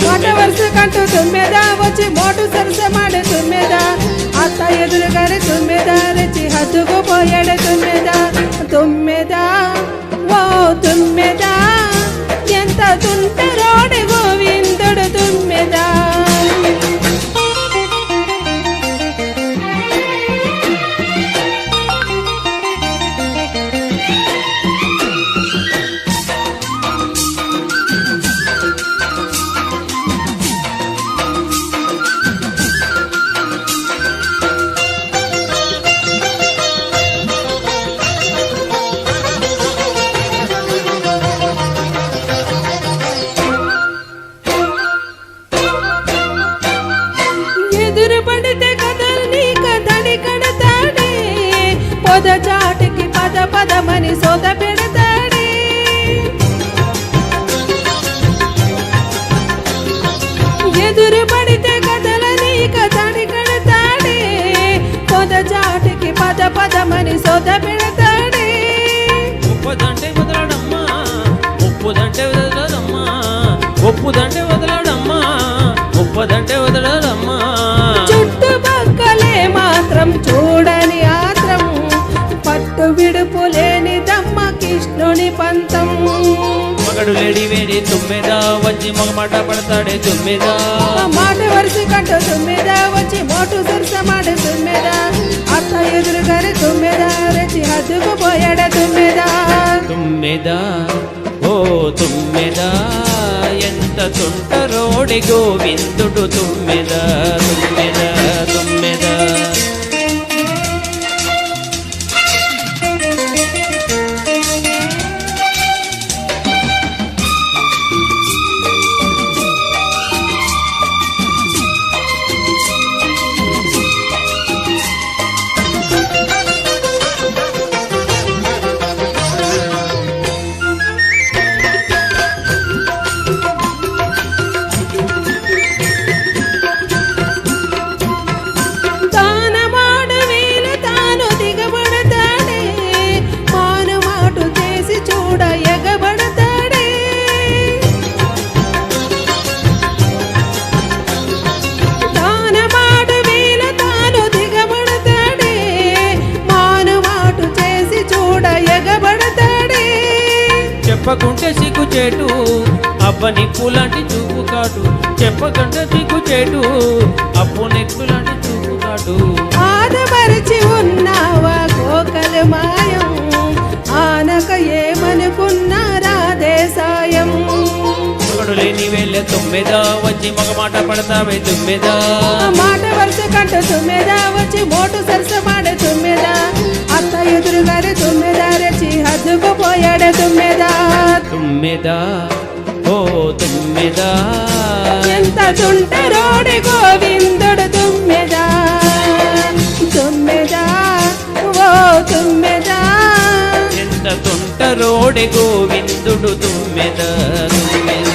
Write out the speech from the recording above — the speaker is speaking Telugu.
మాట వరుస కంటూ తుమ్మెద వచ్చి మోటు సరస మాడే తుమ్మెద అత్త ఎదురుగానే తుమ్మెద రెచ్చి హద్దుకు పోయాడే తుమ్మెద తుమ్మెద ఓ తుమ్మెద ఎంత తుంటరోడి గోవిందుడు తుమ్మెద పడితే కదల్ని కదడి కడతాడే పొద చాటికి పద పదమని సోద పెడతాడే ఎదురు పడితే కదలని కదడి కడతాడే పొద చాటికి పద పదమని సోద పెడతాడే ఒప్పుదంటే వదలడమ్మా ఒప్పుదంటే వదలడమ్మా ఒప్పుదంటే వదలడమ్మా ఒప్పుదంటే వదలడమ్మా చుట్టుపక్కలే మాత్రం చూడని ఆత్రం పట్టు విడుపు లేని దమ్మ కృష్ణుని పంతం మగడు లేడి వేడి తుమ్మెద వచ్చి మగమాట పడతాడే తుమ్మెద మాట వరుస కంటూ తుమ్మెద వచ్చి మోటు సరస మాడే తుమ్మెద అత్త ఎదురుగానే తుమ్మెద రెచ్చి హద్దుకు పోయాడే తుమ్మెద తుమ్మెద ఓ తుమ్మెద ఎంత తుంటరోడి గోవిందుడు తుమ్మెద తుమ్మెద తుమ్మెద చెప్పకుంటే సిగ్గుచేటు అబ్బ నిప్పులాంటి చూపు కాటు చెప్పకుంటే సిగ్గుచేటు అప్పు నెక్కులాంటి చూపు కాటు ఆదమరిచి ఉన్నావా కోకలు మాయం ఆనక ఏమనుకున్నారా దేశాయం మగడు లేని వెళ్ళే తుమ్మెద వచ్చి మగమాట పడతావే తుమ్మెద మాట వరుస కంటూ తుమ్మెద వచ్చి మోటు సరస మాడే తుమ్మెద అత్త ఎదురుగానే తుమ్మెద రెచ్చి హద్దుకు పోయాడే తుమ్మెద తుమ్మెద ఓ తుమ్మెద ఎంత తుంటరోడి గోవిందుడు తుమ్మెద తుమ్మెద ఓ తుమ్మెద ఎంత తుంటరోడి గోవిందుడు తుమ్మెద తుమ్మెద